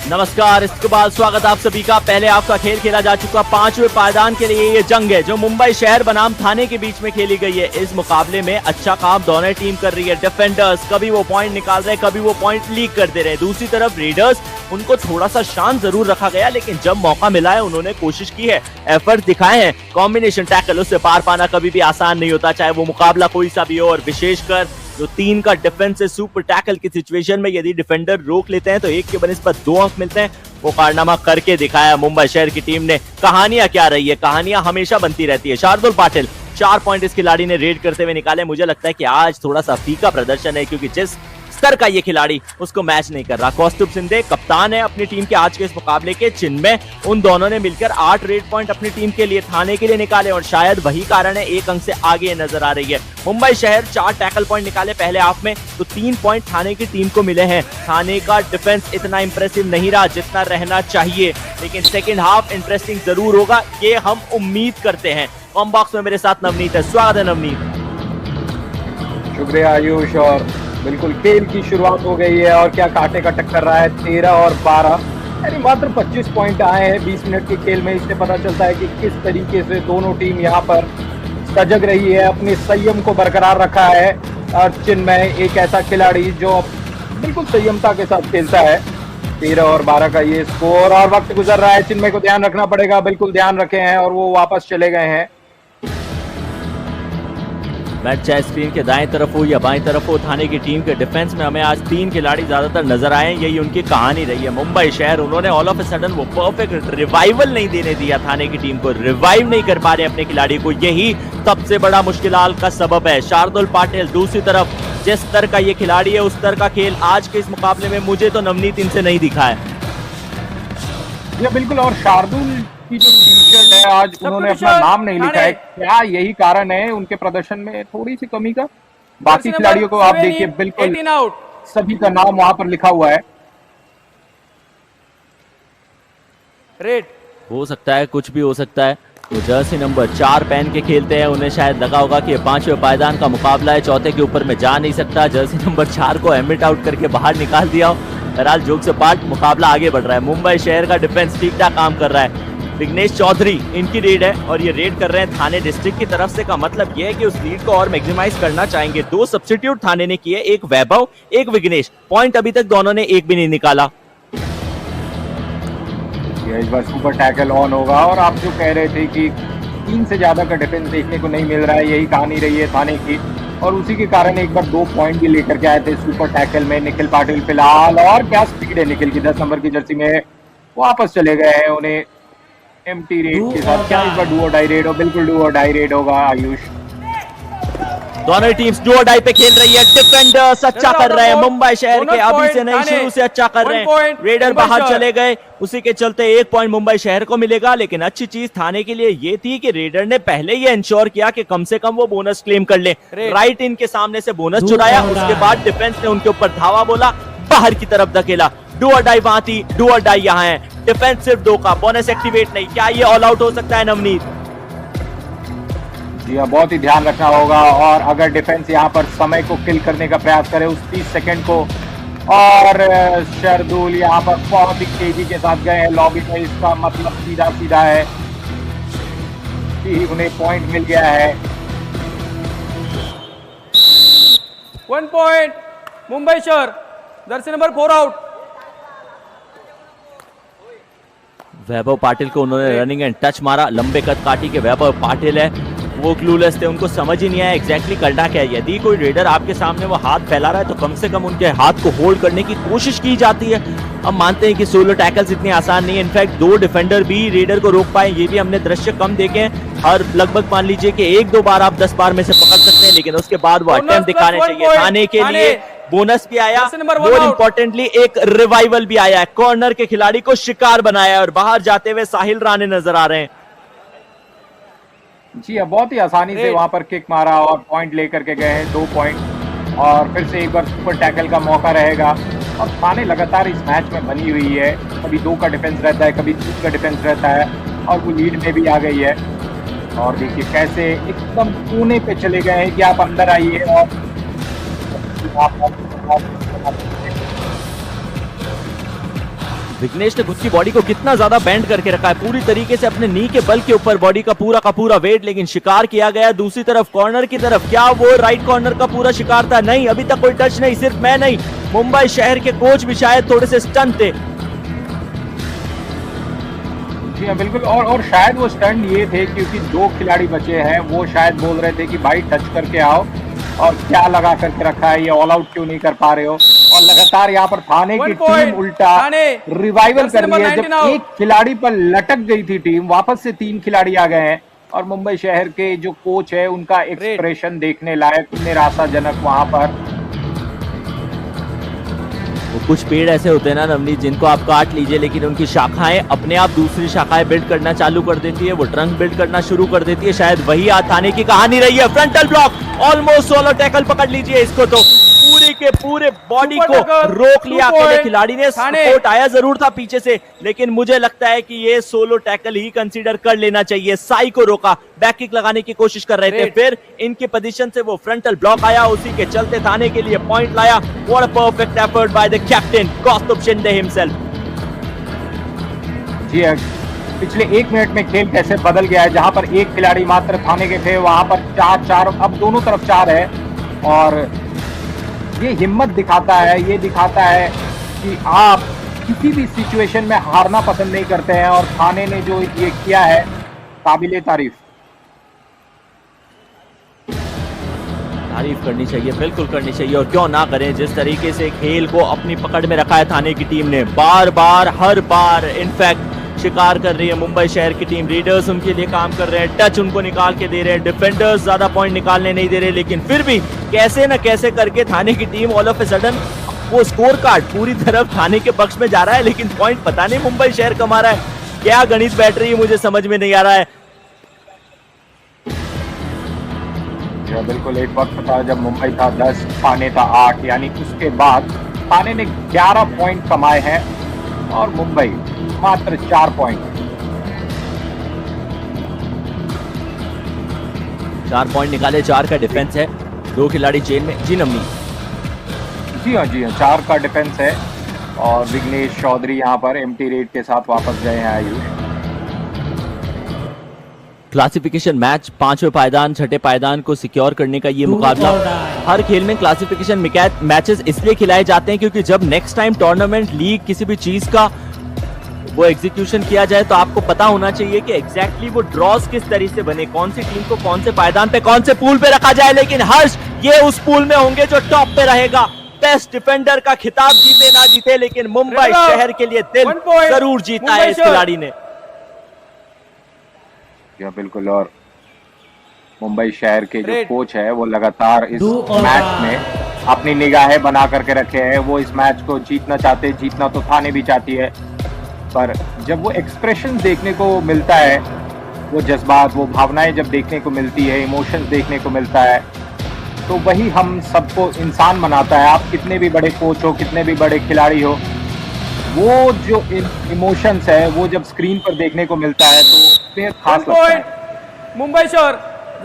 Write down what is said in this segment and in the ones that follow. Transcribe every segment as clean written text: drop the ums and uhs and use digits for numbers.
नमस्कार, इसके बाद स्वागत आप सभी का। पहले आपका खेल खेला जा चुका 5वें पायदान के लिए ये जंग है जो मुंबई शहर बनाम थाने के बीच में खेली गई है। इस मुकाबले में अच्छा काम दोनों टीम कर रही है। डिफेंडर्स कभी वो पॉइंट निकाल रहे, कभी वो पॉइंट लीक कर दे रहे। दूसरी तरफ रेडर्स, उनको थोड़ा सा शांत जरूर रखा गया, लेकिन जब मौका मिला है उन्होंने कोशिश की है, एफर्ट दिखाए हैं। कॉम्बिनेशन टैकल, उससे पार पाना कभी भी आसान नहीं होता, चाहे वो मुकाबला कोई सा भी हो। और विशेषकर जो 3 का डिफेंस है, सुपर टैकल की सिचुएशन में यदि डिफेंडर रोक लेते हैं तो 1 के बनिस्बत 2 अंक मिलते हैं। वो कारनामा करके दिखाया मुंबई शहर की टीम ने। कहानियां क्या रही है, कहानियां हमेशा बनती रहती है। शार्दुल पाटिल 4 पॉइंट इस खिलाड़ी ने रेड करते हुए निकाले। मुझे लगता है कि आज थोड़ा सा फीका प्रदर्शन है, क्योंकि जिस स्तर का ये खिलाड़ी उसको मैच नहीं कर रहा। कौस्तुभ शिंदे कप्तान है अपनी टीम के आज के इस मुकाबले के, जिनमें उन दोनों ने मिलकर 8 रेड पॉइंट अपनी टीम के लिए, थाने के लिए निकाले, और शायद वही कारण है 1 अंक से आगे नजर आ रही है। मुंबई शहर 4 टैकल पॉइंट निकाले पहले हाफ में, तो 3 पॉइंट थाने की टीम को मिले हैं। थाने का डिफेंस इतना इंप्रेसिव नहीं रहा जितना रहना चाहिए, लेकिन सेकेंड हाफ इंटरेस्टिंग जरूर होगा, ये हम उम्मीद करते हैं। कॉम बॉक्स में मेरे साथ नवनीत है। स्वागत है नवनीत। शुक्रिया आयुष। और बिल्कुल खेल की शुरुआत हो गई है, और क्या कांटे का टक्कर रहा है। 13 और 12 यानी मात्र 25 पॉइंट आए हैं 20 मिनट के खेल में। इससे पता चलता है कि किस तरीके से दोनों टीम यहाँ पर सजग रही है, अपने संयम को बरकरार रखा है। और चिन्मय एक ऐसा खिलाड़ी जो बिल्कुल संयमता के साथ खेलता है। 13 और 12 का ये स्कोर, और वक्त गुजर रहा है। चिन्मय को ध्यान रखना पड़ेगा, बिल्कुल ध्यान रखे हैं, और वो वापस चले गए हैं। मैच चाहे स्क्रीन के दाएं तरफ हो या बाएं तरफ हो, थाने की टीम के डिफेंस में हमें आज 3 खिलाड़ी ज्यादातर नजर आए। यही उनकी कहानी रही है। मुंबई शहर, उन्होंने ऑल ऑफ ए सडन वो परफेक्ट रिवाइवल नहीं देने दिया थाने की टीम को, रिवाइव नहीं कर पा रहे अपने खिलाड़ी को। यही सबसे बड़ा मुश्किलात का सबब है। शार्दुल पाटिल दूसरी तरफ, जिस स्तर का ये खिलाड़ी है उस स्तर का खेल आज के इस मुकाबले में मुझे तो नवनीत इनसे नहीं दिखा है। ये बिल्कुल, और शार्दुल की जो टी-शर्ट है आज उन्होंने अपना नाम नहीं लिखा है। क्या यही कारण है उनके प्रदर्शन में थोड़ी सी कमी का? बाकी खिलाड़ियों को आप देखिए, बिल्कुल सभी का नाम वहां पर लिखा हुआ है। रेड हो सकता है, कुछ भी हो सकता है। तो जर्सी नंबर 4 पहन के खेलते हैं, उन्हें शायद लगा होगा कि 5वें पायदान का मुकाबला है, चौथे के ऊपर में जा नहीं सकता। जर्सी नंबर 4 को एमिट आउट करके बाहर निकाल दिया। बहरहाल जोक से पार्ट, मुकाबला आगे बढ़ रहा है। मुंबई शहर का डिफेंस ठीक ठाक काम कर रहा है। विघ्नेश चौधरी इनकी रेड है, और ये रेड कर रहे हैं थाने डिस्ट्रिक्ट की तरफ से। का मतलब ये है कि उस लीड को और मैक्सिमाइज करना चाहेंगे। 2 सब्स्टिट्यूट थाने ने किए, एक वैभव, एक विघ्नेश। पॉइंट अभी तक दोनों ने एक भी नहीं निकाला। इस बार सुपर टैकल ऑन होगा, और आप जो कह रहे थे कि 3 से ज्यादा का डिफेंस देखने को नहीं मिल रहा है, यही कहानी रही है थाने की। और उसी के कारण एक बार 2 पॉइंट भी लेकर के आए थे सुपर टैकल में निखिल पाटिल फिलहाल। और क्या स्पीड है निखिल की, 10 नंबर की जर्सी में वापस चले गए हैं। उन्हें एम्प्टी रेड के साथ, क्या इस बार डू और डाई रेड हो? बिल्कुल डू और डाई रेड होगा आयुष। दोनों टीम्स डू और डाई पे खेल रही है। डिफेंडर्स अच्छा कर रहे हैं मुंबई शहर के, अभी से नहीं शुरू से अच्छा कर रहे हैं। रेडर बाहर चले गए, उसी के चलते 1 पॉइंट मुंबई शहर को मिलेगा। लेकिन अच्छी चीज थाने के लिए ये थी कि रेडर ने पहले ये इंश्योर किया कि कम से कम वो बोनस क्लेम कर ले। राइट इन के सामने से बोनस चुराया, उसके बाद डिफेंस ने उनके ऊपर धावा बोला, बाहर की तरफ धकेला। डू और डाई वहां थी, डू और डाई यहाँ है। डिफेंस सिर्फ 2 का, बोनस एक्टिवेट नहीं। क्या ये ऑल आउट हो सकता है नवनीत? जी हाँ, बहुत ही ध्यान रखना होगा। और अगर डिफेंस यहाँ पर समय को किल करने का प्रयास करे, उस 30 सेकंड को, और शार्दुल यहाँ पर बहुत ही तेजी के साथ गए हैं लॉबी में, इसका मतलब सीधा सीधा है कि उन्हें पॉइंट मिल गया है। 1 पॉइंट मुंबई शहर, जर्सी नंबर 4 आउट। वैभव पाटिल को उन्होंने रनिंग एंड टच मारा। लंबे कद काटी के वैभव पाटिल है, वो क्लूलेस थे, उनको समझ ही नहीं आया एग्जैक्टली करना क्या है। यदि कोई रेडर आपके सामने वो हाथ फैला रहा है तो कम से कम उनके हाथ को होल्ड करने की कोशिश की जाती है। हम मानते हैं कि सोलो टैकल्स इतनी आसान नहीं है। इनफैक्ट 2 डिफेंडर भी रेडर को रोक पाए, ये भी हमने दृश्य कम देखे हैं। हर लगभग मान लीजिए कि 1-2 बार आप 10 बार में से पकड़ सकते हैं, लेकिन उसके बाद वो अटेम्प्ट दिखाने चाहिए। थाने के लिए बोनस भी आया, मोर इंपॉर्टेंटली एक रिवाइवल भी आया है। कॉर्नर के खिलाड़ी को शिकार बनाया है, और बाहर जाते हुए साहिल राणे नजर आ रहे हैं। जी हाँ, बहुत ही आसानी से वहां पर किक मारा और पॉइंट लेकर के गए हैं, 2 पॉइंट। और फिर से एक बार सुपर टैकल का मौका रहेगा। और थाने लगातार इस मैच में बनी हुई है, कभी 2 का डिफेंस रहता है, कभी 3 का डिफेंस रहता है, और वो लीड में भी आ गई है। और देखिए कैसे एकदम कोने पे चले गए हैं कि आप अंदर आइए। और विघ्नेश ने खुद की बॉडी को कितना ज्यादा बेंड करके रखा है, पूरी तरीके से अपने नी के बल के ऊपर बॉडी का पूरा वेट, लेकिन शिकार किया गया दूसरी तरफ कॉर्नर की तरफ। क्या वो राइट कॉर्नर का पूरा शिकार था? नहीं, अभी तक कोई टच नहीं। सिर्फ मैं नहीं, मुंबई शहर के कोच भी शायद थोड़े से स्टन थे। जी हाँ बिल्कुल, और शायद वो स्टंट ये थे क्योंकि 2 खिलाड़ी बचे हैं, वो शायद बोल रहे थे कि भाई टच करके आओ, और क्या लगा करके रखा है, ये ऑल आउट क्यों नहीं कर पा रहे हो। और लगातार यहाँ पर थाने की टीम उल्टा रिवाइवल कर रही है। जब एक खिलाड़ी पर लटक गई थी टीम, वापस से 3 खिलाड़ी आ गए हैं, और मुंबई शहर के जो कोच है उनका एक्सप्रेशन देखने लायक, निराशाजनक वहां पर। वो कुछ पेड़ ऐसे होते हैं ना नवनीत, जिनको आप काट लीजिए लेकिन उनकी शाखाएं अपने आप दूसरी शाखाएं बिल्ड करना चालू कर देती है, वो ट्रंक बिल्ड करना शुरू कर देती है। शायद वही आज थाने की कहानी रही है। Frontal block, almost solo tackle, पकड़ लीजिए इसको, तो पूरे के पूरे बॉडी को रोक लिया अकेले खिलाड़ी ने। सपोर्ट आया जरूर था पीछे से, लेकिन मुझे लगता है कि ये सोलो टैकल ही कंसीडर कर लेना चाहिए। साई को रोका, बैक किक लगाने की कोशिश कर रहे थे, फिर इनकी पोजीशन से वो फ्रंटल ब्लॉक आया, उसी के चलते थाने के लिए पॉइंट लाया। What a perfect effort by the captain Kaustubh Shinde himself. जी पिछले 1 मिनट में खेल कैसे बदल गया है। जहां पर 1 खिलाड़ी मात्र थाने के थे, वहां पर 4-4, अब दोनों तरफ 4 है। और ये हिम्मत दिखाता है, ये दिखाता है कि आप किसी भी सिचुएशन में हारना पसंद नहीं करते हैं, और थाने ने जो ये किया है काबिले तारीफ करनी चाहिए, बिल्कुल करनी चाहिए, और क्यों ना करें। जिस तरीके से खेल को अपनी पकड़ में रखा है थाने की टीम ने, बार बार हर बार इनफैक्ट शिकार कर रही है मुंबई शहर की टीम। रीडर्स उनके लिए काम कर रहे हैं, टच उनको निकाल के दे रहे हैं, डिफेंडर्स ज्यादा पॉइंट निकालने नहीं दे रहे, लेकिन फिर भी कैसे न कैसे करके थाने की team all of a sudden वो स्कोर कार्ड पूरी तरफ थाने के पक्ष में जा रहा है, लेकिन पॉइंट पता नहीं मुंबई शहर कमा रहा है। क्या गणित बैठ रही है, मुझे समझ में नहीं आ रहा है। बिल्कुल, एक वक्त था जब मुंबई था 10, थाने था 8, यानी उसके बाद थाने ने 11 पॉइंट कमाए हैं और मुंबई मात्र 4 पॉइंट। 4 पॉइंट निकाले, 4 का डिफेंस है, 2 खिलाड़ी जेल में। जी नमनी। जी हाँ 4 का डिफेंस है, और विघ्नेश चौधरी यहाँ पर एम्प्टी रेट के साथ वापस गए हैं आयुष। क्लासिफिकेशन मैच, 5वें पायदान 6ठे पायदान को सिक्योर करने का ये मुकाबला। हर खेल में क्लासिफिकेशन मैचेस इसलिए खिलाए जाते हैं क्योंकि जब नेक्स्ट टाइम टूर्नामेंट, लीग, किसी भी चीज का वो एग्जीक्यूशन किया जाए तो आपको पता होना चाहिए कि एग्जैक्टली वो ड्रॉज किस तरह से बने, कौन सी टीम को कौन से पायदान पे, कौन से पूल पे रखा जाए। लेकिन हर्ष, ये उस पूल में होंगे जो टॉप पे रहेगा। बेस्ट डिफेंडर का खिताब जीते ना जीते, लेकिन मुंबई शहर के लिए दिल जरूर जीता है इस खिलाड़ी ने। बिल्कुल, और मुंबई शहर के जो कोच है वो लगातार इस मैच में अपनी निगाहें बना करके रखे हैं। वो इस मैच को जीतना चाहते, जीतना तो थाने भी चाहती है, पर जब वो एक्सप्रेशन देखने को मिलता है, वो जज्बात, वो भावनाएं जब देखने को मिलती है, इमोशंस देखने को मिलता है, तो वही हम सबको इंसान बनाता है। आप कितने भी बड़े कोच हो, कितने भी बड़े खिलाड़ी हो, वो जो इमोशंस है वो जब स्क्रीन पर देखने को मिलता है तो फिर खास लगता है। मुंबई शहर,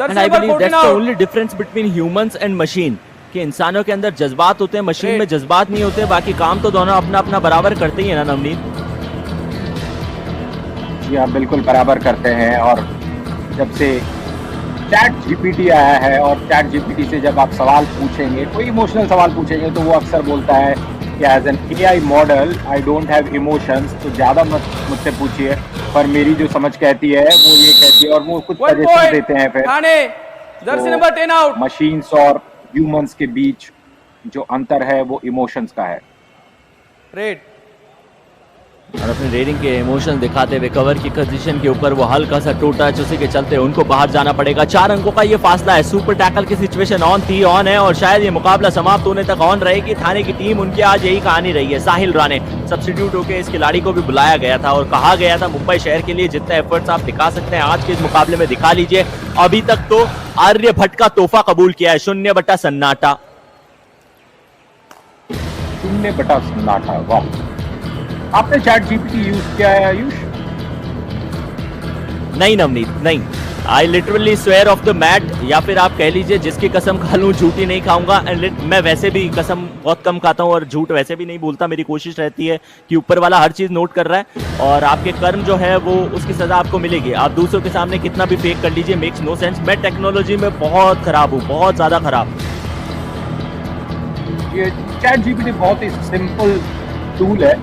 and I believe that's the only difference between humans and machine, कि इंसानों के अंदर जज्बात होते हैं, मशीन में जज्बात नहीं होते। बाकी काम तो दोनों अपना अपना बराबर करते ही है ना नवनीत। जी आप बिल्कुल बराबर करते हैं, और जब से चैट जीपीटी आया है, और चैट जीपीटी से जब आप सवाल पूछेंगे, कोई इमोशनल सवाल पूछेंगे, तो वो अक्सर बोलता है कि as an AI model I don't have emotions, तो ज़्यादा मत मुझसे पूछिए, पर मेरी जो समझ कहती है वो ये कहती है, और वो कुछ सजेशन देते हैं। फिर जर्सी नंबर 10 आउट। मशीन्स और ह्यूमंस के बीच जो अंतर है वो इमोशंस का है। रेड, और अपने रेडिंग के इमोशन दिखाते हुए कवर की पोजीशन के ऊपर वो हल्का सा टूटा, उसी के चलते उनको बाहर जाना पड़ेगा। 4 अंकों का ये फासला है। सुपर टैकल की सिचुएशन ऑन है, और शायद ये मुकाबला समाप्त होने तक ऑन रहेगी। थाने की टीम, उनकी आज यही कहानी रही है। साहिल राणे सब्स्टिट्यूट होकर इस खिलाड़ी को भी बुलाया गया था, और कहा गया था मुंबई शहर के लिए जितने एफर्ट्स आप दिखा सकते हैं आज के इस मुकाबले में दिखा लीजिए। अभी तक तो आर्य भट्ट का तोहफा कबूल किया है, 0 बटा सन्नाटा। 0 बटा सन्नाटा, वाह। आपने चैट जीपीटी यूज किया है आयुष? नहीं नवनीत, नहीं। I literally swear off the mat, या फिर आप कह लीजिए जिसकी कसम खा लूं झूठी नहीं खाऊंगा। एंड मैं वैसे भी कसम बहुत कम खाता हूं और झूठ वैसे भी नहीं बोलता। मेरी कोशिश रहती है कि ऊपर वाला हर चीज नोट कर रहा है और आपके कर्म जो है वो उसकी सजा आपको मिलेगी। आप दूसरों के सामने कितना भी फेक कर लीजिए, मेक्स नो सेंस। मैं टेक्नोलॉजी में बहुत खराब हूँ, बहुत ज्यादा खराब। ये चैट जीपीटी बहुत ही सिंपल टूल है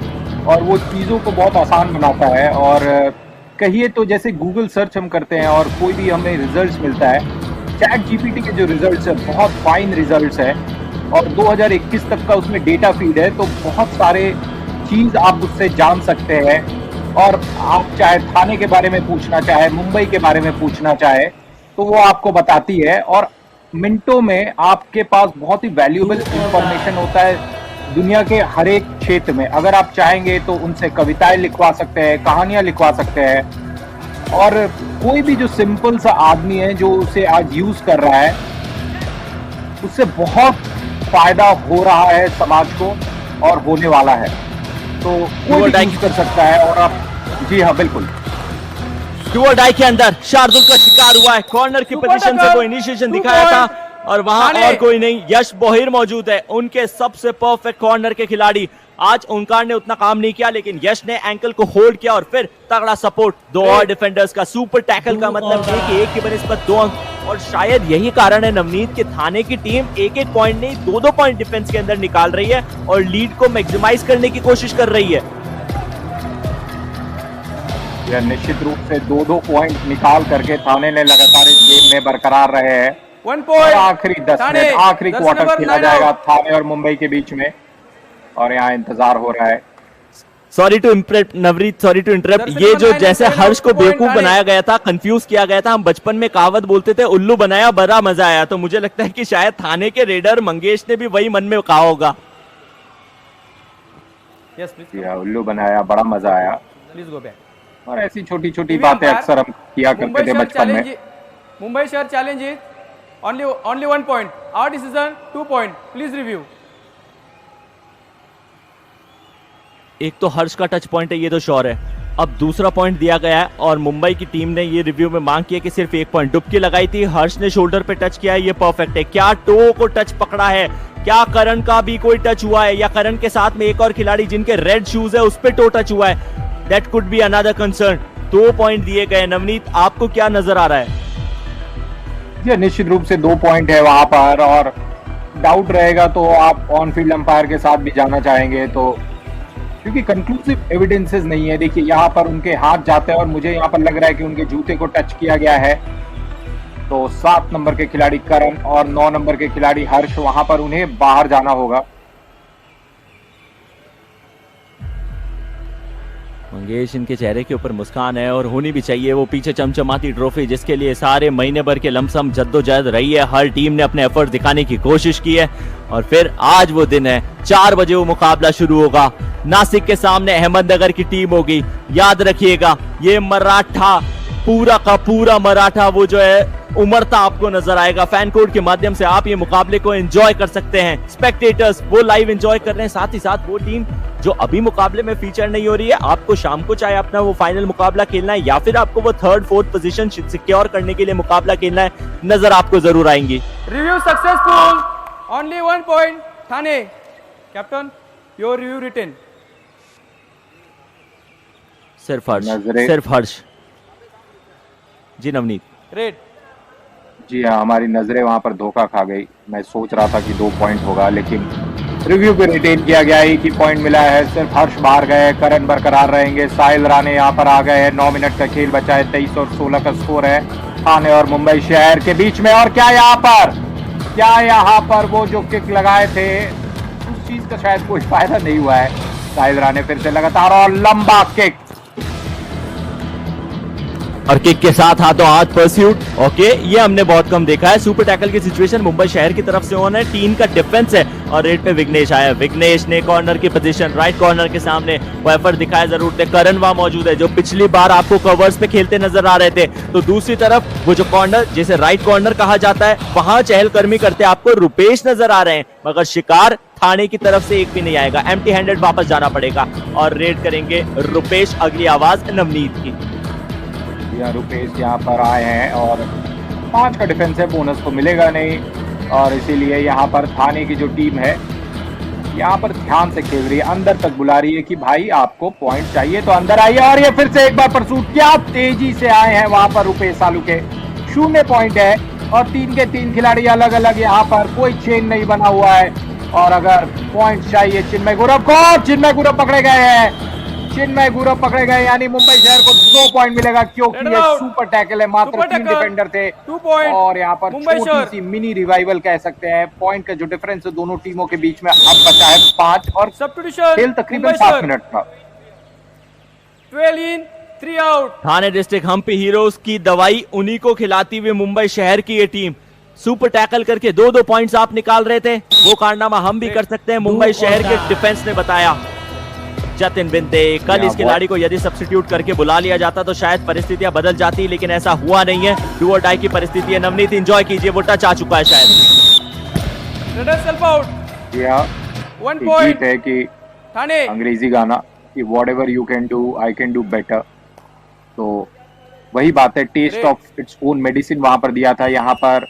और वो चीज़ों को बहुत आसान बनाता है। और कहिए तो जैसे गूगल सर्च हम करते हैं और कोई भी हमें रिजल्ट्स मिलता है, चैट जीपीटी के जो रिजल्ट्स है बहुत फाइन रिजल्ट्स है और 2021 तक का उसमें डेटा फीड है, तो बहुत सारे चीज़ आप उससे जान सकते हैं। और आप चाहे थाने के बारे में पूछना चाहे, मुंबई के बारे में पूछना चाहे, तो वो आपको बताती है और मिनटों में आपके पास बहुत ही वैल्यूएबल इंफॉर्मेशन होता है दुनिया के हर एक क्षेत्र में। अगर आप चाहेंगे तो उनसे कविताएं लिखवा सकते हैं, कहानियां लिखवा सकते हैं। और कोई भी जो सिंपल सा आदमी है जो उसे आज यूज कर रहा है, उससे बहुत फायदा हो रहा है समाज को और होने वाला है। तो कोई भी यूज कर सकता है। और आप, जी हाँ बिल्कुल, डू और डाई के अंदर शार्दुल का शिकार हुआ है। कॉर्नर की पोजीशन से वो इनिशिएशन दिखाया था और वहां और कोई नहीं, यश बोहिर मौजूद है, उनके सबसे परफेक्ट कॉर्नर के खिलाड़ी। आज ओंकार ने उतना काम नहीं किया, लेकिन यश ने एंकल को होल्ड किया और फिर तगड़ा सपोर्ट। दो और डिफेंडर्स का सुपर टैकल का मतलब ये कि एक की बनिस्बत 2 अंक। और शायद यही कारण है नवनीत के थाने की टीम एक पॉइंट नहीं 2 पॉइंट डिफेंस के अंदर निकाल रही है और लीड को मैक्सिमाइज करने की कोशिश कर रही है। यह निश्चित रूप से 2 पॉइंट निकाल करके थाने ने लगातार इस गेम में बरकरार रहे हैं। 1 पॉइंट, आखिरी 10 मिनट, आखिरी क्वार्टर खेला जाएगा थाने और मुंबई के बीच में और यहाँ इंतजार हो रहा है। Sorry to Navneet, sorry to interrupt. ये जो जैसे हर्ष को बेवकूफ बनाया गया था, कंफ्यूज किया गया था, हम बचपन में कहावत बोलते थे उल्लू बनाया बड़ा मजा आया, तो मुझे लगता है कि शायद थाने के रेडर मंगेश ने भी वही मन में कहा होगा। यस प्लीज, उल्लू बनाया बड़ा मजा आया। Please go back. और ऐसी छोटी छोटी बातें अक्सर हम किया करते थे बचपन में। मुंबई शहर challenge is only 1 point. Our decision 2 point. Please review. एक तो हर्ष का टच पॉइंट है, ये तो श्योर है। अब दूसरा पॉइंट दिया गया है और मुंबई की टीम ने ये रिव्यू में मांग किया कि सिर्फ 1 पॉइंट। डुबकी लगाई थी, हर्ष ने शोल्डर पे टच किया है, ये परफेक्ट है। क्या टो को टच पकड़ा है, क्या करण का भी कोई टच हुआ है, या करण के साथ में एक और खिलाड़ी जिनके रेड शूज है उस पे टो टच हुआ है, that could be another concern. 2 point दिए गए। नवनीत, आपको क्या नजर आ रहा है? ये निश्चित रूप से 2 पॉइंट है वहां पर, और डाउट रहेगा तो आप ऑन फील्ड अंपायर के साथ भी जाना चाहेंगे, तो क्योंकि कंक्लूसिव एविडेंसेस नहीं है। देखिए यहाँ पर उनके हाथ जाते हैं और मुझे यहाँ पर लग रहा है कि उनके जूते को टच किया गया है, तो 7 नंबर के खिलाड़ी करण और 9 नंबर के खिलाड़ी हर्ष, वहां पर उन्हें बाहर जाना होगा। मंगेश, इनके चेहरे के ऊपर मुस्कान है और होनी भी चाहिए। वो पीछे चमचमाती ट्रॉफी जिसके लिए सारे महीने भर के लमसम जद्दोजहद रही है, हर टीम ने अपने एफर्ट दिखाने की कोशिश की है और फिर आज वो दिन है। 4 बजे वो मुकाबला शुरू होगा। नासिक के सामने अहमदनगर की टीम होगी। याद रखिएगा, ये मराठा पूरा का पूरा मराठा वो जो है उमरता आपको नजर आएगा। फैन कोड के माध्यम से आप ये मुकाबले को एंजॉय कर सकते हैं। स्पेक्टेटर्स वो लाइव एंजॉय कर रहे हैं, साथ ही साथ वो टीम जो अभी मुकाबले में फीचर नहीं हो रही है, आपको शाम को चाहे अपना वो फाइनल मुकाबला खेलना है या फिर आपको वो 3rd 4th पोजीशन सिक्योर करने के लिए मुकाबला खेलना है, नजर आपको जरूर आएंगी। रिव्यू सक्सेसफुल, ओनली 1 पॉइंट थाने। Captain, your review retained. सिर्फ हर्ष। जी नवनीत। रेड। जी हाँ, हमारी नजरें वहां पर धोखा खा गई। मैं सोच रहा था कि 2 पॉइंट होगा, लेकिन रिव्यू पे रिटेन किया गया, एक ही पॉइंट मिला है। सिर्फ हर्ष बाहर गए, करण बरकरार रहेंगे, साहिल राणे यहाँ पर आ गए हैं। 9 मिनट का खेल बचा है, 23 और 16 का स्कोर है थाने और मुंबई शहर के बीच में। और क्या यहाँ पर वो जो किक लगाए थे उस चीज का शायद कोई फायदा नहीं हुआ है। साहिल राणे फिर से लगातार और लंबा किक, और किक के साथ हाथों हाथ परस्यूट। ओके, ये हमने बहुत कम देखा है। सुपर टैकल की सिचुएशन मुंबई शहर की तरफ से ऑन है। टीम का डिफेंस है और रेड पे विघ्नेश आया। विघ्नेश ने कॉर्नर की पोजीशन, राइट कॉर्नर के सामने वो एफर्ट दिखाया जरूर थे। करण वहां मौजूद है जो पिछली बार आपको कवर्स पे खेलते नजर आ रहे थे। तो दूसरी तरफ वो जो कॉर्नर जिसे राइट कॉर्नर कहा जाता है, वहां चहलकर्मी करते आपको रुपेश नजर आ रहे हैं, मगर शिकार थाने की तरफ से एक भी नहीं आएगा। एम्प्टी हैंडेड वापस जाना पड़ेगा और रेड करेंगे रुपेश। अगली आवाज नवनीत की। या रुपेश यहाँ पर आए हैं और 5 का डिफेंस है, बोनस तो मिलेगा नहीं और इसीलिए यहाँ पर थाने की जो टीम है यहाँ पर ध्यान से खेल रही है, अंदर तक बुला रही है कि भाई आपको पॉइंट चाहिए तो अंदर आइए। और ये फिर से एक बार परसूट, क्या तेजी से आए हैं वहां पर रुपेश सालू के। 0 पॉइंट है और 3 के 3 खिलाड़ी अलग अलग, यहाँ पर कोई चेन नहीं बना हुआ है। और अगर पॉइंट चाहिए चिन्मय गुरव को, चिन्मय गुरव पकड़े गए हैं, चिन्मय गुरव पकड़े गए, यानी मुंबई शहर को 2 पॉइंट मिलेगा क्योंकि ये सुपर टैकल है। मात्र 3 डिफेंडर थे 2 पॉइंट और यहाँ पर छोटी सी मिनी रिवाइवल कह सकते हैं। पॉइंट का जो डिफरेंस है दोनों टीमों के बीच में अब बचा है 5 और खेल तकरीबन 7 मिनट का। 12 इन 3 आउट। थाने डिस्ट्रिक्ट हम्पी हीरोज की दवाई उन्हीं को खिलाती हुई मुंबई शहर की ये टीम सुपर टैकल करके 2-2 पॉइंट्स आप निकाल रहे थे, वो कारनामा हम भी कर सकते हैं, मुंबई शहर के डिफेंस ने बताया। जतिन बिंदे, कल इस खिलाड़ी को यदि सब्स्टिट्यूट करके बुला लिया जाता तो शायद परिस्थितियां बदल जाती, लेकिन ऐसा हुआ नहीं है। डू और डाई की परिस्थिति है। नवनीत एंजॉय कीजिए, वो टच आ चुका है शायद। Self out. या 1 पॉइंट है कि थाने अंग्रेजी गाना कि whatever you can do I can do better, तो वही बात है। Taste of its own medicine वहां पर दिया था, यहाँ पर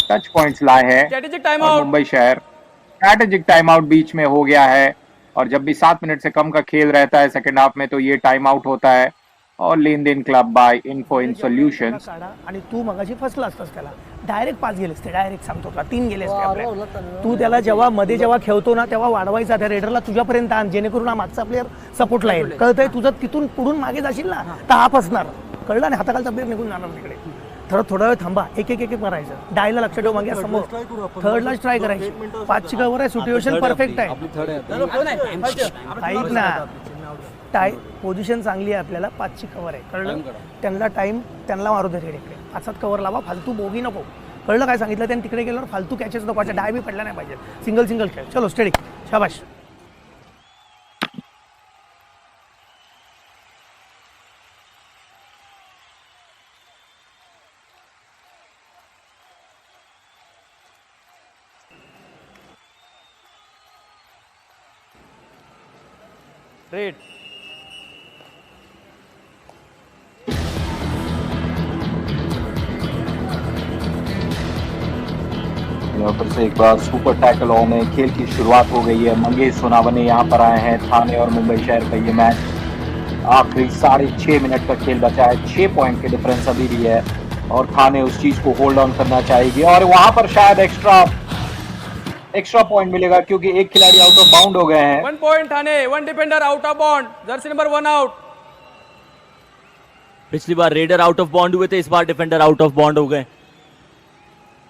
टच पॉइंट्स लाए हैं स्ट्रेटेजिक टाइम और आउट। मुंबई शहर स्ट्रैटेजिक टाइम आउट बीच में हो गया है और जब भी 7 मिनट से कम का खेल रहता है सेकंड हाफ में तो ये टाइम आउट होता है। और Len Den club by info in solutions. आणि तू मगाशी फसला असतास त्याला, डायरेक्ट 5 गेलेस ते, डायरेक्ट सांगतो तुला 3 गेलेस ते आपल्या. तू त्याला जेव्हा खेळतो ना तेव्हा वाढवायचा, त्या रेडरला तुझ्यापर्यंत आण जेणेकरून हा मागचा प्लेअर सपोर्टला येईल. कळतंय तुझं, तिथून पुढून मागे जाशील ना तर हा फसणार, कळलं ना, हाताखालचा प्लेअर निघून जाणार तिकडे. थोडा वेळ थांबा, एक मारायचं. डायला लक्ष ठेव, मागे समोर थर्डलाच ट्राय करायची. 5ची कव्हर आहे, सिच्युएशन परफेक्ट आहे. ऐक ना, पोझिशन चांगली आहे आपल्याला, 5ची कव्हर आहे, कळलं. त्यांना मारू दे रेडीकडे, 5त कव्हर लावा, फालतू बोगी नको, कळलं काय सांगितलं. त्यांनी तिकडे गेल्यावर फालतू कॅचेस नको, डाय बी पडला नाही पाहिजे. सिंगल खेळ. चलो स्टेडी, शाबाश. रेड फिर से एक बार सुपर टैकल ऑन है, खेल की शुरुआत हो गई है। मंगेश सोनावने यहाँ पर आए हैं। थाने और मुंबई शहर का ये मैच आखिरी 6.5 मिनट का खेल बचा है, 6 पॉइंट के डिफरेंस अभी भी है और थाने उस चीज को होल्ड ऑन करना चाहेगी और वहां पर शायद एक्स्ट्रा पॉइंट मिलेगा क्योंकि एक खिलाड़ी आउट ऑफ बाउंड हो गए हैं। 1 point Thane, 1 defender out of bound, Jersey number 1 out. पिछली बार रेडर आउट ऑफ बाउंड हुए थे, इस बार डिफेंडर आउट ऑफ बाउंड हो गए.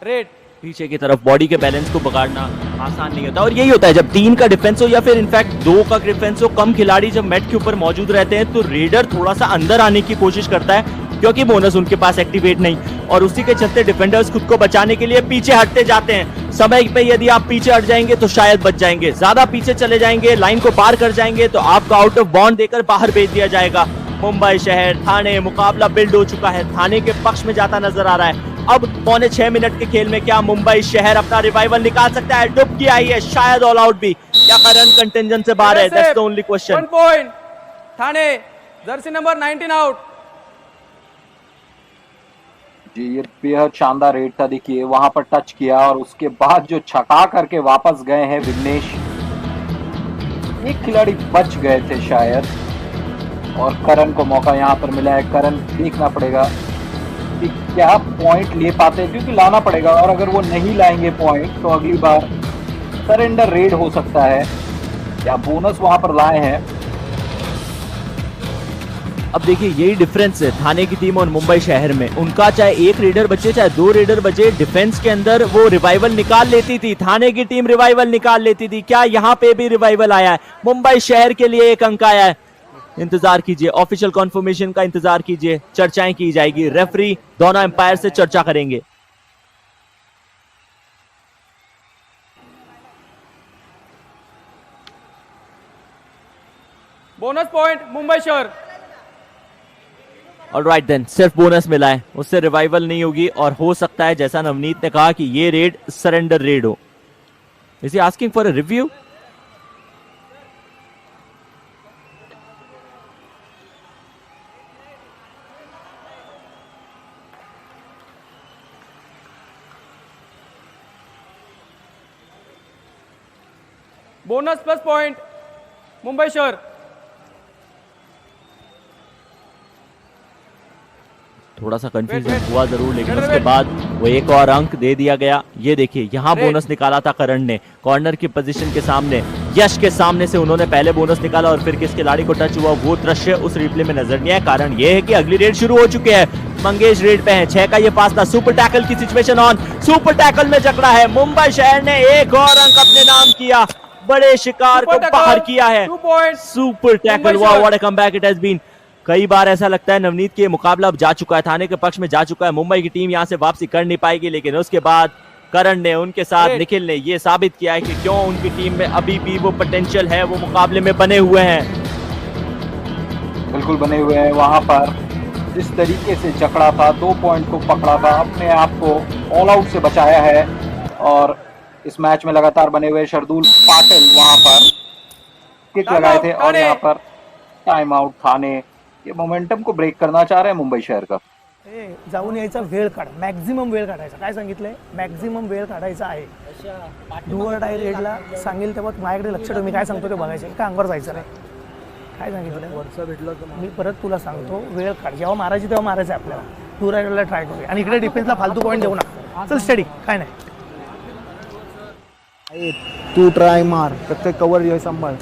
रेड पीछे की तरफ बॉडी के बैलेंस को बिगाड़ना आसान नहीं होता और यही होता है जब 3 का डिफेंस हो या फिर इनफैक्ट 2 का डिफेंस हो. कम खिलाड़ी जब मैट के ऊपर मौजूद रहते हैं तो रेडर थोड़ा सा अंदर आने की कोशिश करता है क्योंकि बोनस उनके पास एक्टिवेट नहीं, और उसी के चलते डिफेंडर्स खुद को बचाने के लिए पीछे हटते जाते हैं. समय पे यदि आप पीछे हट जाएंगे तो शायद बच जाएंगे, ज्यादा पीछे चले जाएंगे, लाइन को पार कर जाएंगे तो आपको आउट ऑफ बाउंड देकर बाहर भेज दिया जाएगा. मुंबई शहर थाने मुकाबला बिल्ड हो चुका है, थाने के पक्ष में जाता नजर आ रहा है. अब 6.25 मिनट के खेल में क्या मुंबई शहर अपना रिवाइवल निकाल सकता है? डुबकी आई है, शायद ऑल आउट भी, या रन कंटिजेंट से बाहर है, that's the only question. 1 point Thane, jersey number 19 out. जी ये बेहद शानदार रेड था, देखिए वहां पर टच किया और उसके बाद जो छका करके वापस गए हैं विघ्नेश. एक खिलाड़ी बच गए थे शायद और करण को मौका यहाँ पर मिला है. करण देखना पड़ेगा कि क्या पॉइंट ले पाते हैं क्योंकि लाना पड़ेगा और अगर वो नहीं लाएंगे पॉइंट तो अगली बार सरेंडर रेड हो सकता है. या बोनस वहां पर लाए हैं. अब देखिए यही डिफरेंस है थाने की टीम और मुंबई शहर में. उनका चाहे 1 रेडर बचे चाहे 2 रेडर बचे, डिफेंस के अंदर वो रिवाइवल निकाल लेती थी. थाने की टीम रिवाइवल निकाल लेती थी. क्या यहाँ पे भी रिवाइवल आया है? मुंबई शहर के लिए 1 अंक आया है. इंतजार कीजिए, ऑफिशियल कॉन्फर्मेशन का इंतजार कीजिए, चर्चाएं की जाएगी, रेफरी दोनों एम्पायर से चर्चा करेंगे. बोनस पॉइंट मुंबई शहर. ऑलराइट देन, सिर्फ बोनस मिला है, उससे रिवाइवल नहीं होगी और हो सकता है जैसा नवनीत ने कहा कि ये रेड सरेंडर रेड हो. Is he asking for a review? Bonus plus point Mumbai शहर। थोड़ा सा कंफ्यूजन हुआ जरूर, लेकिन उसके बाद वो एक और अंक दे दिया गया। ये देखिए यहाँ बोनस निकाला था करण ने कॉर्नर की पोजीशन के सामने, यश के सामने से उन्होंने पहले बोनस निकाला और फिर किस खिलाड़ी को टच हुआ वो दृश्य उस रिप्ले में नजर नहीं आया। कारण ये है कि अगली रेड शुरू हो चुकी है, मंगेश रेड पे है, 6 का ये पास था, सुपर टैकल की सिचुएशन ऑन, सुपर टैकल में जकड़ा है, मुंबई शहर ने एक और अंक अपने नाम किया, बड़े शिकार को बाहर किया है। सुपर टैकल, वाह what a comeback it has been. कई बार ऐसा लगता है नवनीत के मुकाबला अब जा चुका है, थाने के पक्ष में जा चुका है, मुंबई की टीम यहां से वापसी कर नहीं पाएगी, लेकिन उसके बाद करण ने, उनके साथ निखिल ने ये साबित किया है कि क्यों उनकी टीम में अभी भी वो पोटेंशियल है, वो मुकाबले में बने हुए हैं। बिल्कुल बने हुए हैं। वहां पर जिस तरीके से जकड़ा था, 2 पॉइंट को पकड़ा था, अपने आप को ऑल आउट से बचाया है और इस मैच में लगातार बने हुए शार्दुल पाटिल वहां पर किक लगाए थे और यहाँ पर टाइम आउट थाने ये मोमेंटम को ब्रेक करना चाह रहे हैं मुंबई शहर का। जाऊन यायचा वेळ काढ, मॅक्झिमम वेळ काढायचा, काय सांगितलंय मॅक्झिमम वेळ काढायचा आहे। डू ऑर डाय रेडला सांगेल तेव्हा माझ्याकडे लक्ष ठेव, मी काय सांगतो ते बघायचं, का अंगावर जायचं नाही, काय सांगितलं वरचा भेटला तर मी परत तुला सांगतो वेळ काढ, जेव्हा मारायची तेव्हा मारायचं आपल्याला, डू रायडरला ट्राय करूया आणि इकडे डिफेन्सला फालतू पॉईंट देऊ नका, चल स्टडी काय नाही, तू ट्राय मार, प्रत्येक कवर ये संभाल।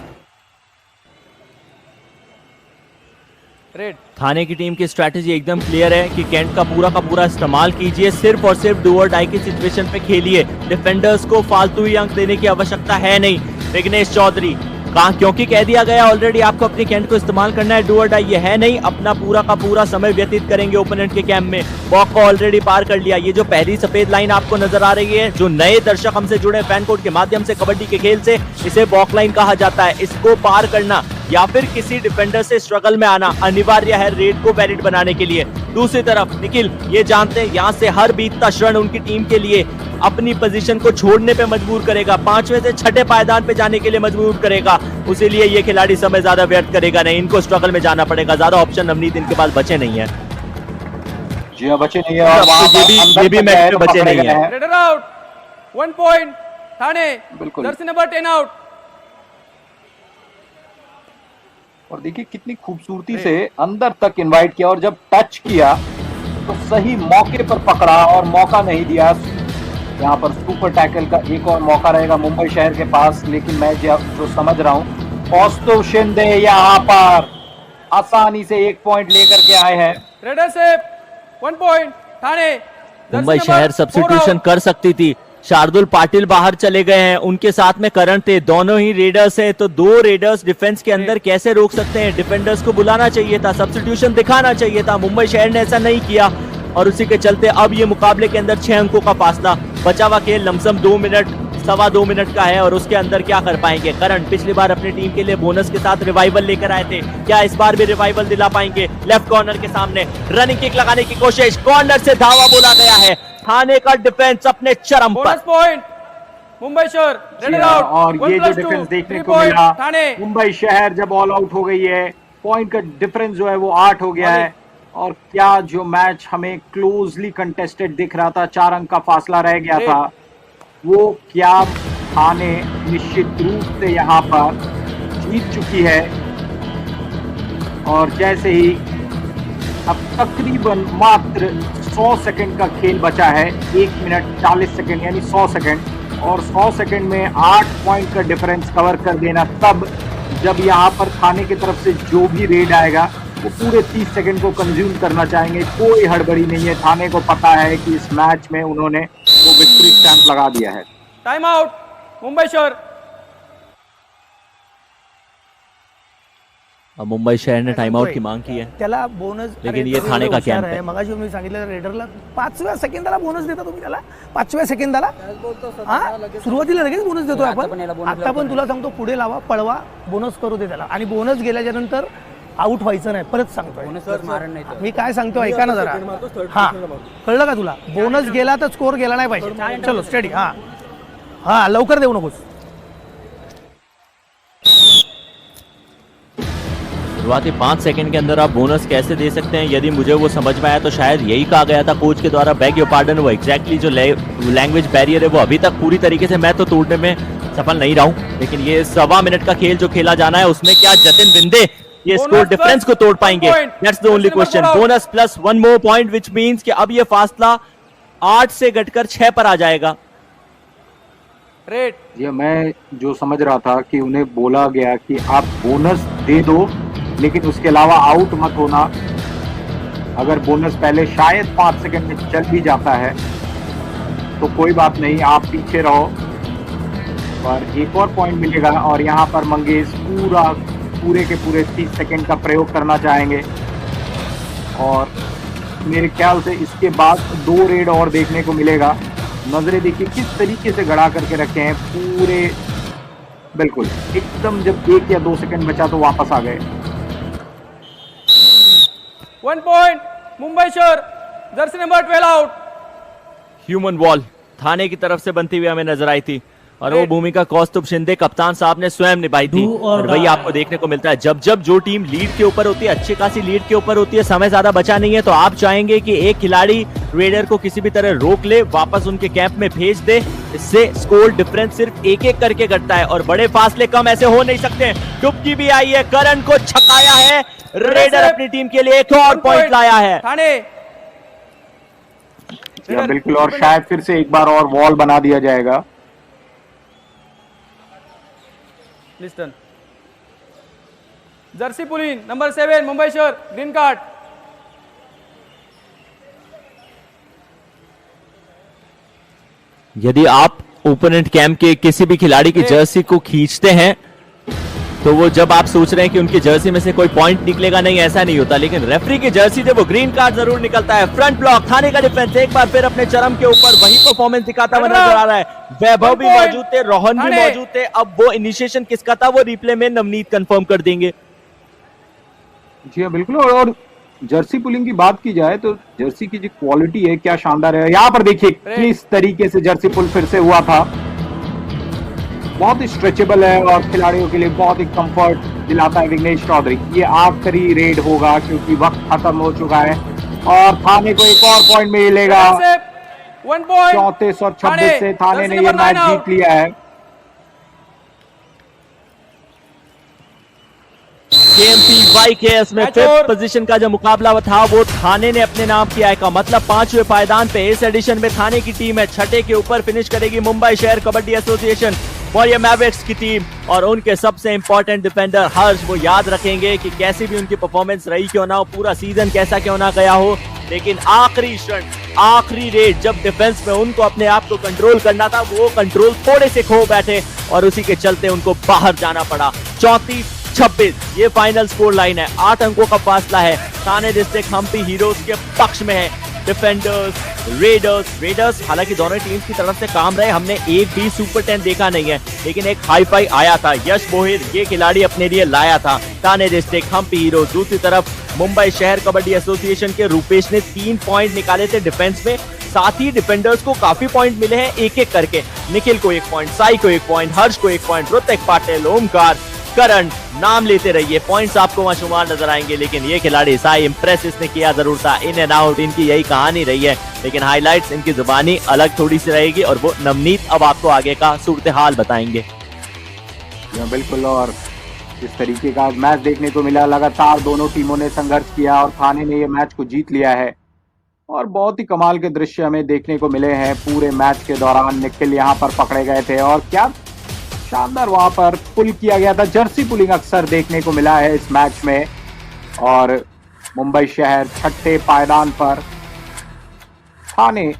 थाने की टीम की स्ट्रैटेजी एकदम क्लियर है कि कैंट का पूरा इस्तेमाल कीजिए, सिर्फ और सिर्फ डू और डाई की सिचुएशन पे खेलिए, डिफेंडर्स को फालतू ही अंक देने की आवश्यकता है नहीं। विघ्नेश चौधरी कहा, क्योंकि कह दिया गया ऑलरेडी आपको अपनी कैंट को इस्तेमाल करना है, डू और डाई ये है नहीं, अपना पूरा का पूरा समय व्यतीत करेंगे ओपोनेंट के कैंप में। बॉक को ऑलरेडी पार कर लिया। ये जो पहली सफेद लाइन आपको नजर आ रही है, जो नए दर्शक हमसे जुड़े फैन कोड के माध्यम से कबड्डी के खेल से, इसे बॉक लाइन कहा जाता है। इसको पार करना या फिर किसी डिफेंडर से स्ट्रगल में आना अनिवार्य है रेड को वैलिड बनाने के लिए। दूसरी तरफ निखिल ये जानते हैं यहाँ से हर बीतता क्षण उनकी टीम के लिए अपनी पोजीशन को छोड़ने पे मजबूर करेगा, 5वें से 6ठे पायदान पे जाने के लिए मजबूर करेगा, उसीलिए ये खिलाड़ी समय ज्यादा व्यर्थ करेगा नहीं, इनको स्ट्रगल में जाना पड़ेगा, ज्यादा ऑप्शन नवनीत इनके पास बचे नहीं है। जी हाँ, बचे नहीं है और ये भी मैच में बचे नहीं है। रेडर आउट, 1 पॉइंट थाने, बिल्कुल। Jersey number 10 out. और देखिए कितनी खूबसूरती से अंदर तक इनवाइट किया और जब टच किया तो सही मौके पर पकड़ा और मौका नहीं दिया। यहाँ पर सुपर टैकल का एक और मौका रहेगा मुंबई शहर के पास, लेकिन मैं जो समझ रहा हूँ कौस्तुभ शिंदे यहाँ पर आसानी से 1 पॉइंट लेकर के आए हैं। रेडर से 1 पॉइंट थाने। मुंबई शहर सब्स्टिट्यूशन कर सकती थी, शार्दुल पाटिल बाहर चले गए हैं, उनके साथ में करण थे, दोनों ही रेडर्स हैं, तो 2 रेडर्स डिफेंस के अंदर कैसे रोक सकते हैं? डिफेंडर्स को बुलाना चाहिए था, सब्स्टिट्यूशन दिखाना चाहिए था, मुंबई शहर ने ऐसा नहीं किया और उसी के चलते अब ये मुकाबले के अंदर 6 अंकों का फासला, बचा हुआ खेल लमसम 2 मिनट 2.25 मिनट का है और उसके अंदर क्या कर पाएंगे? करण पिछली बार अपनी टीम के लिए बोनस के साथ रिवाइवल लेकर आए थे, क्या इस बार भी रिवाइवल दिला पाएंगे? लेफ्ट कॉर्नर के सामने रनिंग किक लगाने की कोशिश, कॉर्नर से धावा बोला गया है, थाने का डिफेंस अपने चरम पर। बोनस पॉइंट मुंबई शहर, रेडर आउट। और ये जो डिफरेंस देखने को मिला, मुंबई शहर जब ऑल आउट हो गई है, पॉइंट का डिफरेंस जो है वो 8 हो गया है और क्या जो मैच हमें क्लोजली कंटेस्टेड दिख रहा था, 4 अंक का फासला रह गया था, वो क्या थाने निश्चित रूप से यहाँ पर जीत चुकी है। और जैसे ही अब तकरीबन मात्र 100 सेकंड का खेल बचा है, 1 मिनट 40 सेकंड यानी 100 सेकंड, और 100 सेकंड में 8 पॉइंट का डिफरेंस कवर कर देना, तब जब यहाँ पर थाने की तरफ से जो भी रेड आएगा वो पूरे 30 सेकंड को कंज्यूम करना चाहेंगे। कोई हड़बड़ी नहीं है, थाने को पता है कि इस मैच में उन्होंने वो विक्ट्री स्टैंप लगा दिया है। टाइम आउट मुंबई शहर। अब मुंबई शहर ने टाइम आउट की मांग की है, त्याला बोनस, लेकिन ये थाने का कैंप है। मगाशी मी सांगितलं रेडरला 5व्या सेकंदाला बोनस देता तुम्ही त्याला, 5व्या सेकंदाला सुरुवातीला लगेच बोनस देतो आपण। आता पण तुला सांगतो पुढे लावा, पळवा, बोनस करू दे त्याला, आणि बोनस गेल्याच्या नंतर आउट व्हायचं नाही, परत सांगतोय मी काय सांगतो ऐका ना जरा, हा कळलं का तुला? बोनस गेला तर स्कोर गेला नाही पाहिजे। चलो स्टडी, हा हा लवकर देऊ नकोस। शुरुआती 5 सेकंड के अंदर आप बोनस कैसे दे सकते हैं? यदि मुझे वो समझ में आया तो शायद यही कहा गया था कोच के द्वारा, बेग योर पार्डन, वो एग्जैक्टली जो लैंग्वेज बैरियर है वो अभी तक पूरी तरीके से मैं तो तोड़ने में सफल नहीं रहा हूं, लेकिन ये 1.25 मिनट का खेल जो खेला जाना है उसमें क्या जतिन बिंदे ये Bonus स्कोर डिफरेंस को तोड़ plus पाएंगे? 1 point. That's the only Question question. number 4 out. Bonus plus 1 more point which means कि अब ये फासला 8 से घटकर 6 पर आ जाएगा। रेड ये मैं जो समझ रहा था कि उन्हें बोला गया कि आप बोनस दे दो, लेकिन उसके अलावा आउट मत होना। अगर बोनस पहले शायद 5 सेकंड में चल भी जाता है तो कोई बात नहीं, आप पीछे रहो और एक और पॉइंट मिलेगा। और यहाँ पर मंगेश पूरे के पूरे 30 सेकंड का प्रयोग करना चाहेंगे और मेरे ख्याल से इसके बाद 2 रेड और देखने को मिलेगा। नजरें देखिए किस तरीके से गड़ा करके रखे हैं पूरे, बिल्कुल एकदम। जब 1 या 2 सेकंड बचा तो वापस आ गए। 1 point. मुंबई शहर jersey number 12 out. Human wall Thane की तरफ से बनती हुई हमें नजर आई थी और वो भूमिका कौस्तुभ शिंदे कप्तान साहब ने स्वयं निभाई थी। और वही आपको देखने को मिलता है जब जब जो टीम लीड के ऊपर होती है, अच्छी खासी लीड के ऊपर होती है, समय ज्यादा बचा नहीं है, तो आप चाहेंगे कि एक खिलाड़ी रेडर को किसी भी तरह रोक ले, वापस उनके कैंप में भेज दे। इससे स्कोर डिफरेंस सिर्फ एक एक करके घटता है और बड़े फासले कम ऐसे हो नहीं सकते। डुबकी भी आई है, करण को छकाया है, रेडर अपनी टीम के लिए एक और पॉइंट लाया है। थाने या बिल्कुल, और शायद फिर से एक बार और वॉल बना दिया जाएगा। लिस्टन जर्सी पुलिन नंबर 7 मुंबई शहर ग्रीन कार्ड। यदि आप ओपोनेंट कैंप के किसी भी खिलाड़ी की जर्सी को खींचते हैं तो वो जब आप सोच रहे हैं कि उनकी जर्सी में से कोई पॉइंट निकलेगा, नहीं ऐसा नहीं होता, लेकिन रेफरी की जर्सी से वो ग्रीन कार्ड जरूर निकलता है। फ्रंट ब्लॉक थाने का डिफेंस एक बार फिर अपने चरम के ऊपर वही परफॉर्मेंस दिखाता हुआ नजर आ रहा है। वैभव भी मौजूद थे, रोहन भी मौजूद थे। अब वो इनिशिएशन किसका था वो रिप्ले में नवनीत कंफर्म कर देंगे। जी हाँ बिल्कुल। और जर्सी पुलिंग की बात की जाए तो जर्सी की जो क्वालिटी है क्या शानदार है। यहाँ पर देखिए किस तरीके से जर्सी पुल फिर से हुआ था, बहुत ही स्ट्रेचेबल है और खिलाड़ियों के लिए बहुत ही कंफर्ट दिलाता है। विघ्नेश चौधरी, ये आखिरी रेड होगा क्योंकि वक्त खत्म हो चुका है और थाने को एक और पॉइंट मिलेगा। 1 point. 34 और 26 से थाने ने ये मैच जीत लिया है। KMPYKS में 5th पोजीशन का जो मुकाबला था वो थाने ने अपने नाम किया है का मतलब 5वें पायदान पे इस एडिशन में थाने की टीम है। 6ठे के ऊपर फिनिश करेगी मुंबई शहर कबड्डी एसोसिएशन वॉरियर मैवरिक्स की टीम और उनके सबसे इंपॉर्टेंट डिफेंडर हर्ष वो याद रखेंगे कि कैसी भी उनकी परफॉर्मेंस रही क्यों ना हो, पूरा सीजन कैसा क्यों ना गया हो, लेकिन आखिरी क्षण आखिरी रेड जब डिफेंस में उनको अपने आप को कंट्रोल करना था वो कंट्रोल थोड़े से खो बैठे और उसी के चलते उनको बाहर जाना पड़ा। 34-26 ये फाइनल स्कोर लाइन है। 8 अंकों का फासला है। थाने डिस्ट्रिक्ट हम्पी हीरोज के पक्ष में है। डिफेंडर्स रेडर्स हालांकि दोनों टीम्स की तरफ से काम रहे, हमने एक भी सुपर 10 देखा नहीं है, लेकिन एक हाई फाई आया था। यश बोहिर ये खिलाड़ी अपने लिए लाया था। थाने डिस्ट्रिक्ट हम्पी हीरोज दूसरी तरफ मुंबई शहर कबड्डी एसोसिएशन के रूपेश ने 3 पॉइंट निकाले थे डिफेंस में, साथ ही डिफेंडर्स को काफी पॉइंट मिले हैं एक एक करके। निखिल को 1 पॉइंट, साई को 1 पॉइंट, हर्ष को 1 पॉइंट, ऋतिक पाटिल, ओमकार, करण, नाम लेते रहिए, पॉइंट्स आपको वहां नजर आएंगे। लेकिन ये खिलाड़ी साई इंप्रेस इसने किया जरूर था, इन एंड आउट इनकी यही कहानी रही है, लेकिन हाइलाइट्स इनकी जुबानी अलग थोड़ी सी रहेगी और वो नवनीत अब आपको आगे का सूरत हाल बताएंगे। बिल्कुल, और इस तरीके का मैच देखने को मिला। लगातार दोनों टीमों ने संघर्ष किया और थाने ने ये मैच को जीत लिया है और बहुत ही कमाल के दृश्य हमें देखने को मिले हैं पूरे मैच के दौरान। निखिल यहाँ पर पकड़े गए थे और क्या शानदार वहां पर पुल किया गया था। जर्सी पुलिंग अक्सर देखने को मिला है इस मैच में और मुंबई शहर 6ठे पायदान पर थाने।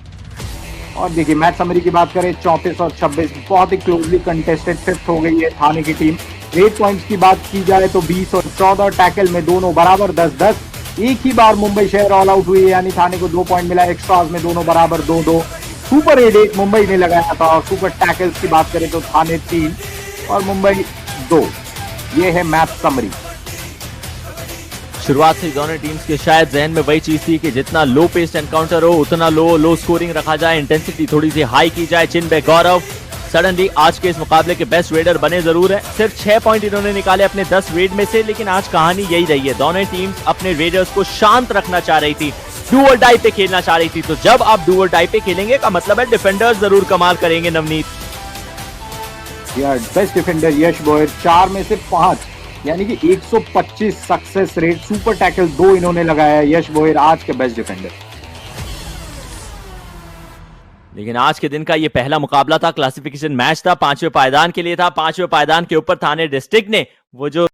और देखिए मैच समरी की बात करें 34 और 26 बहुत ही क्लोजली कंटेस्टेड 5th हो गई है थाने की टीम। रेड पॉइंट्स की बात की जाए तो 20 और 14 टैकल में दोनों बराबर 10-10। एक ही बार मुंबई शहर ऑल आउट हुई है यानी थाने को 2 पॉइंट मिला। एक्स्ट्रास में दोनों बराबर 2-2। सुपर रेड 1 मुंबई ने लगाया था और सुपर टैकल्स की बात करें तो थाने 3 और मुंबई 2। ये है मैच समरी। शुरुआत से दोनों टीम्स के शायद जहन में वही चीज थी कि जितना लो पेस्ड एनकाउंटर हो उतना लो स्कोरिंग रखा जाए, इंटेंसिटी थोड़ी सी हाई की जाए। चिन्मय गौरव सडनली आज के इस मुकाबले के बेस्ट रेडर बने जरूर है। सिर्फ 6 पॉइंट इन्होंने निकाले अपने 10 रेड में से, लेकिन आज कहानी यही रही है, दोनों टीम्स अपने रेडर्स को शांत रखना चाह रही थी, डू और डाई पे खेलना चाह रही थी। तो जब आप डू और डाई पे खेलेंगे का मतलब है डिफेंडर्स जरूर कमाल करेंगे। नवनीत यार बेस्ट डिफेंडर यश बोयर 4 में से 5 यानी कि 125 सक्सेस रेट, सुपर टैकल 2 इन्होंने लगाया। यश बोयर आज के बेस्ट डिफेंडर। लेकिन आज के दिन का ये पहला मुकाबला था, क्लासिफिकेशन मैच था, 5वें पायदान के लिए था। 5वें पायदान के ऊपर थाने डिस्ट्रिक्ट ने वो जो